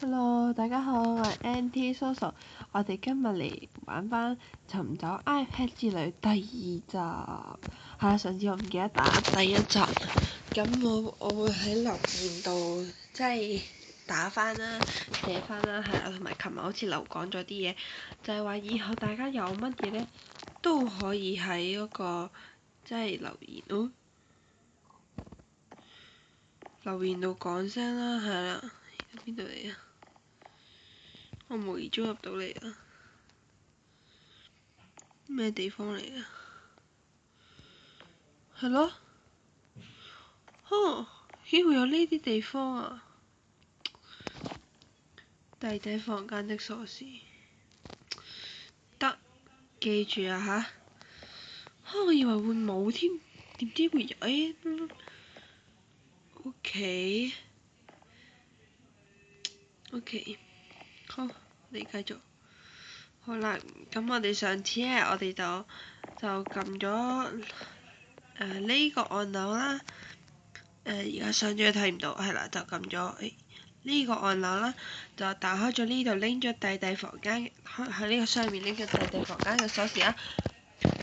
Hello，大家好，我係 NT Soso，我哋今日嚟玩翻尋找 iPad 之旅第2集。係啦，上次我唔記得打第1集，咁我會喺留言度即係打翻啦，寫翻啦，係啦，同埋琴日好似留講咗啲嘢，就係話以後大家有乜嘢呢，都可以喺嗰個即係留言咯，留言度講聲啦，係啦，邊度嚟啊？我無意中入到嚟啊！咩地方嚟啊？係咯，咦會有呢啲地方啊？弟弟房間的鎖匙，得，記住啊吓！我以為會冇添，點知會有？OK，好，你繼續。好啦，咁我哋上次咧，我哋就撳咗呢個按鈕啦。而家上咗睇唔到，係啦，就撳咗呢個按鈕啦，就打開咗呢度，拎咗弟弟房間喺呢個上面拎咗弟弟房間嘅鎖匙啦。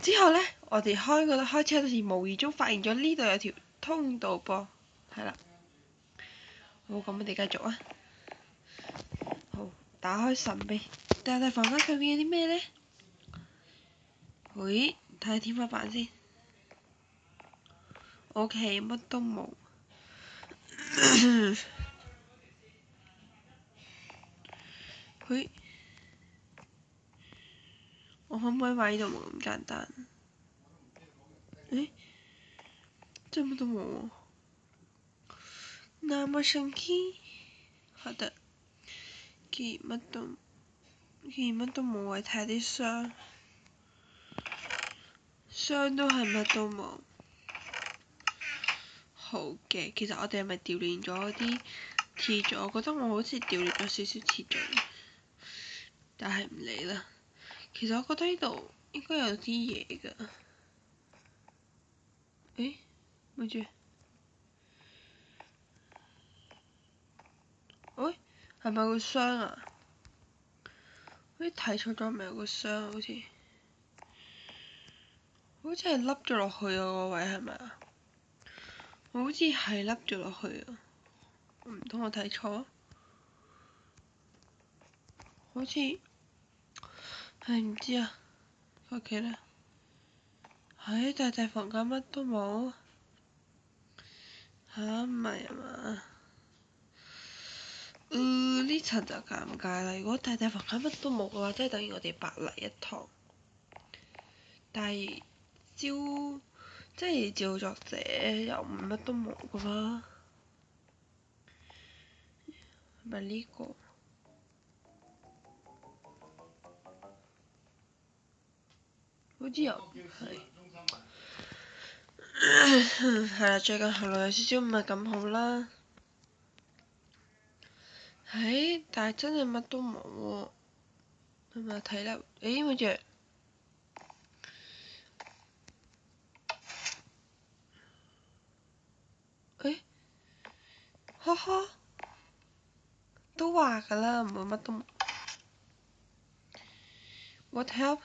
之後呢，我哋開車嗰時無意中發現咗呢度有條通道噃，係啦。好，咁我哋繼續啊。好，打開神秘弟弟房間上面有啲咩呢？喂，睇下天花板先。OK，乜都冇。喂，我可唔可以話呢度冇咁簡單？真乜都冇喎。那麼神奇？好的。既然乜都冇，我睇下啲箱都係乜都冇。好嘅，其實我哋係咪調亂咗啲次序？我覺得我好似調亂咗少少次序，但係唔理啦。其實我覺得呢度應該有啲嘢㗎。咪住。係咪個箱啊？好似睇錯咗，唔係有個箱好似係凹咗落去啊！個位係咪啊？我好似係凹咗落去啊！唔通我睇錯？好似係唔知啊。屋企咧，弟弟房間乜都冇嚇，唔係啊嘛？呢層就尷尬啦。如果弟弟房間乜都冇嘅話，即係等於我哋白嚟一趟。但係即係照作者又唔乜都冇噶啦，係咪呢個？好似又唔係。係啦，最近喉嚨有少少唔係咁好啦。但係真係乜都冇喎。係咪睇啦？咪住。哈哈，都話㗎啦，唔會乜都冇。What help？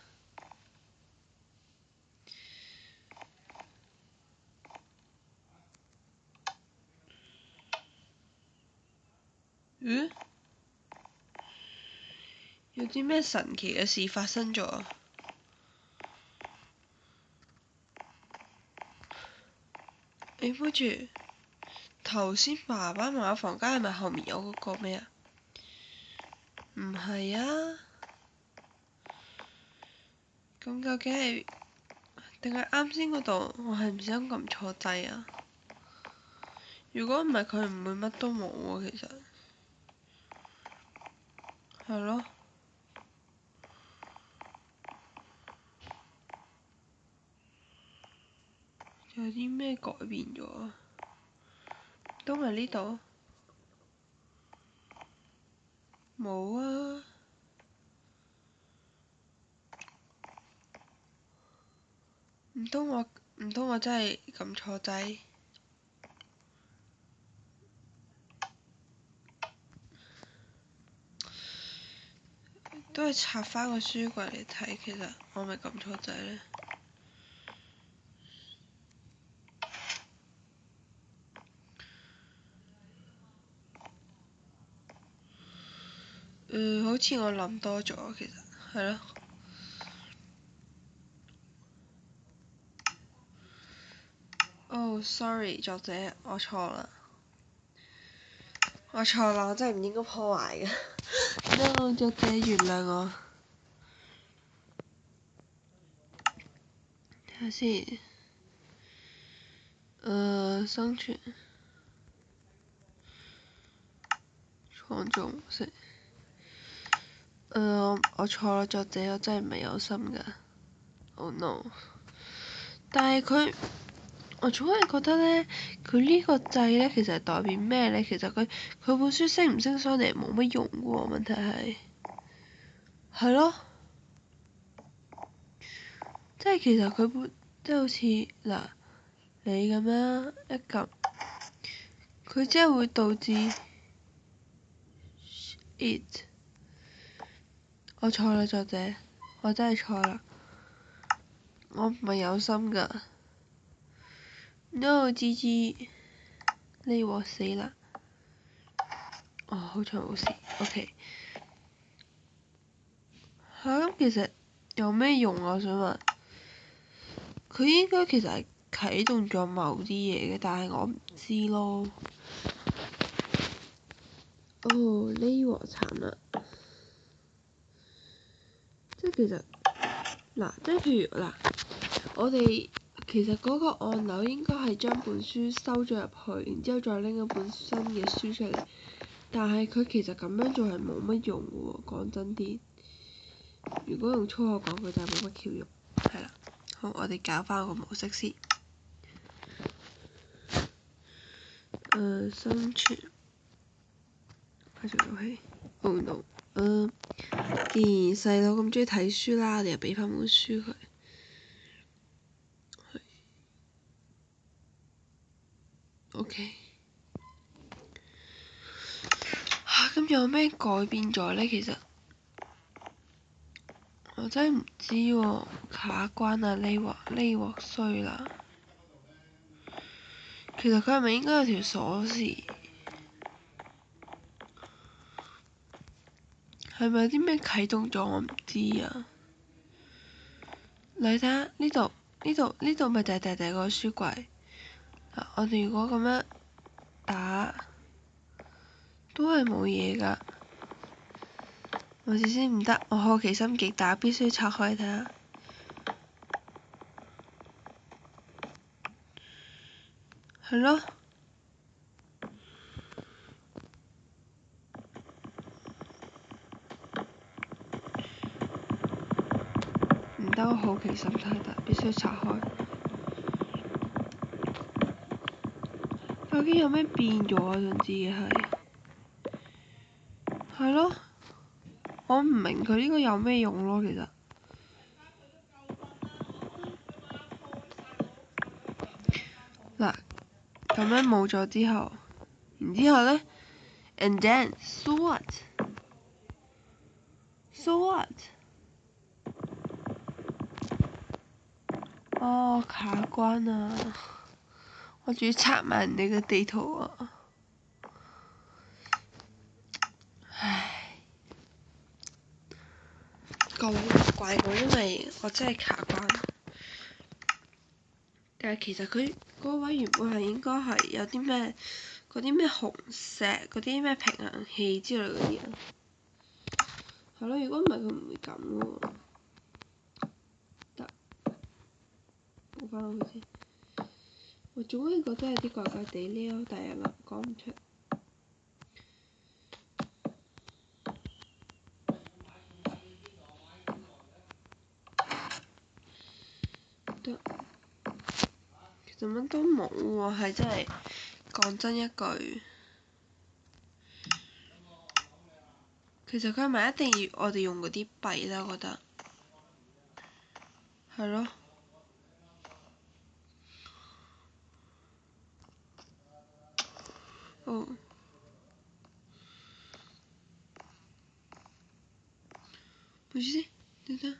有啲咩神奇嘅事發生咗？咪住，頭先爸爸媽媽房間係咪後面有嗰個咩啊？唔係啊，咁究竟係定係啱先嗰度？我係唔想撳錯掣啊！如果唔係，佢唔會乜都冇喎。其實係咯，有啲咩改變咗啊？都係呢度冇啊！唔通我真係撳錯掣？都係拆翻個書櫃嚟睇，其實我咪撳錯掣咧。好似我諗多咗，其實係咯。Oh sorry，作者，我錯啦，我真係唔應該破壞嘅。No， 作者原諒我。睇下先。生存。創造模式。我錯啦，作者，我真係唔係有心㗎。Oh no！但係佢，我總係覺得咧，佢呢個掣咧，其實係代表咩咧？其實佢本書升唔升上嚟冇乜用嘅喎，問題係咯，即係其實佢即係好似嗱你咁樣一撳，佢真係會導致 it。我錯啦，作者，我真係錯啦，我唔係有心㗎。No， GG，呢鑊死啦！哦，好彩冇事。OK。咁其實有咩用啊？我想問。佢應該其實係啟動咗某啲嘢嘅，但係我唔知咯。哦，呢鑊慘啦！即係其實嗱，即係譬如嗱，我哋其實嗰個按鈕應該係將本書收咗入去，然之後再拎一本新嘅書出嚟。但係佢其實咁樣做係冇乜用嘅喎，講真啲。如果用粗口講，佢就係冇乜橋用。係啦，好，我哋搞翻個模式先。生存。開咗遊戲。Oh no！既然細佬咁中意睇書啦，我哋又俾翻本書佢。OK。咁有咩改變咗呢？其實我真係唔知喎，卡關啊！呢鑊衰啦。其實佢係咪應該有條鎖匙？係咪有啲咩啟動咗？我唔知啊。你睇下呢度咪就係第二個書櫃。我哋如果咁樣打，都係冇嘢㗎。我事先唔得，我好奇心極大，必須拆開睇下。係咯。唔得，我好奇心太大，必須拆開。究竟有咩變咗啊？想知嘅係咯，我唔明佢呢個有咩用咯，其實。嗱，咁樣冇咗之後，然之後呢 and then so what？So what？哦，卡關啊！我仲要拆埋人哋嘅地圖啊！唉，怪我，因為我真係卡關。但係其實佢嗰位原本係應該係有啲咩嗰啲咩紅石嗰啲咩平衡器之類嗰啲啊。係咯，如果唔係佢唔會咁喎。得，補翻落去先。我總係覺得有啲怪怪地呢，但係又講唔出。得，其實乜都冇喎，係真係講真一句。其實佢係咪一定要我哋用嗰啲幣咧？我覺得係咯。住先，等等。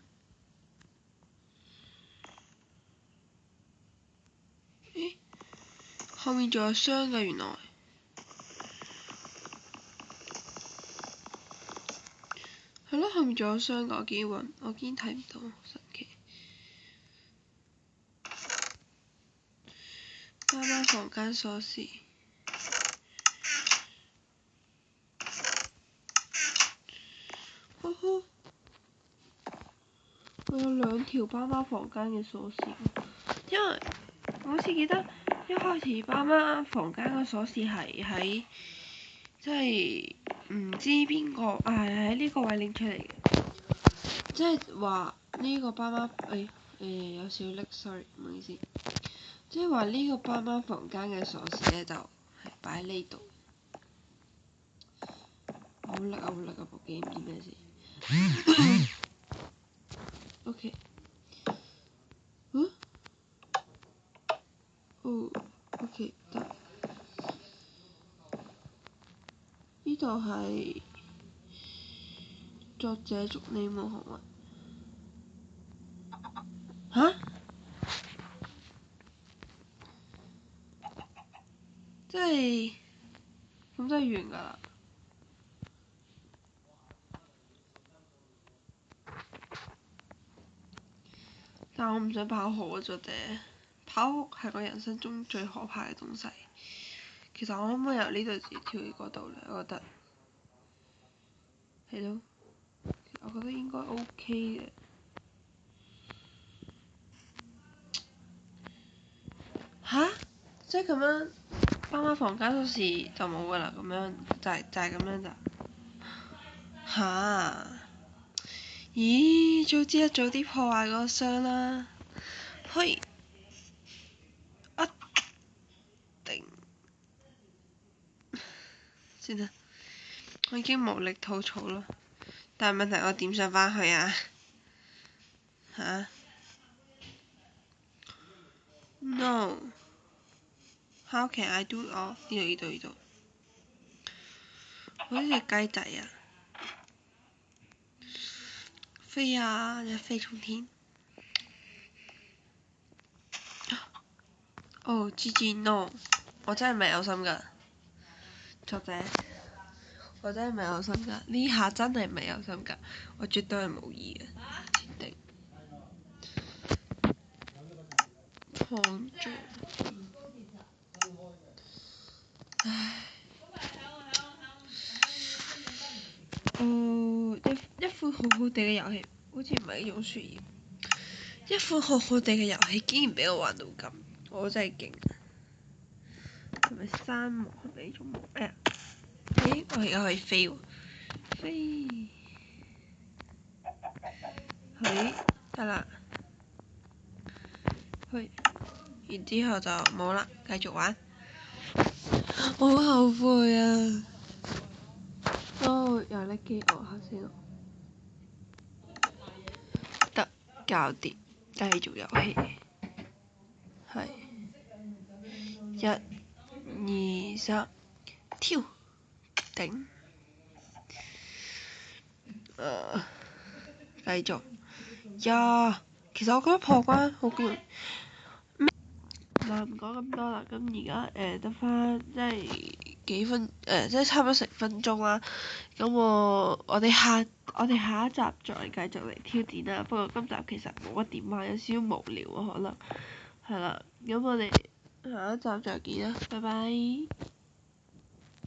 咦？後面仲有箱㗎原來。係咯，後面仲有箱㗎，我竟然睇唔到，神奇。爸媽房間鎖匙。呵呵，我有2條爸媽房間嘅鎖匙，因為我好似記得一開始爸媽房間嘅鎖匙係喺即係唔知邊個喺呢個位拎出嚟嘅，即係話呢個爸媽有少拎 sorry 唔好意思，即係話呢個爸媽房間嘅鎖匙咧就係擺喺呢度。好叻啊部機唔知咩事。OK。OK 得。呢度係作者祝你冇學運。嚇？即係咁就完㗎啦。但我唔想跑酷啊，作者。跑酷係我人生中最可怕嘅東西。其實我可唔可以由呢度直接跳去嗰度咧？我覺得係咯，我覺得應該 OK 嘅。吓？即係咁樣，爸媽房間鎖匙就冇㗎啦，咁樣就係咁樣咋？吓？咦？早知一早啲破壞嗰個箱啦。嘿！定算啦，我已經無力吐槽啦。但係問題我點上返去啊？吓 ？No。How can I do？哦，呢度。好似隻雞仔啊！飛啊！一飛沖天。哦，GG no！我真係唔係有心㗎，作者。我真係唔係有心㗎，呢下真係唔係有心㗎，我絕對係無意嘅。設定。創造。唉。一款好好地嘅遊戲，好似唔係呢種樹葉。一款好好地嘅遊戲，竟然俾我玩到咁，我真係勁。係咪山木？係咪呢種木？我而家可以飛喎，飛。得啦。然之後就冇啦，繼續玩。我好後悔啊！又拎機我下先咯。得，搞掂，繼續遊戲。係。1、2、3，跳！頂。繼續。呀！其實我覺得破關好攰。嗱，唔講咁多啦，咁而家得返即係幾分即係差唔多成分鐘啦。咁我哋下一集再繼續嚟挑戰啦。不過今集其實冇乜點玩，有少少無聊啊，可能係啦。咁我哋下一集再見啦，拜拜。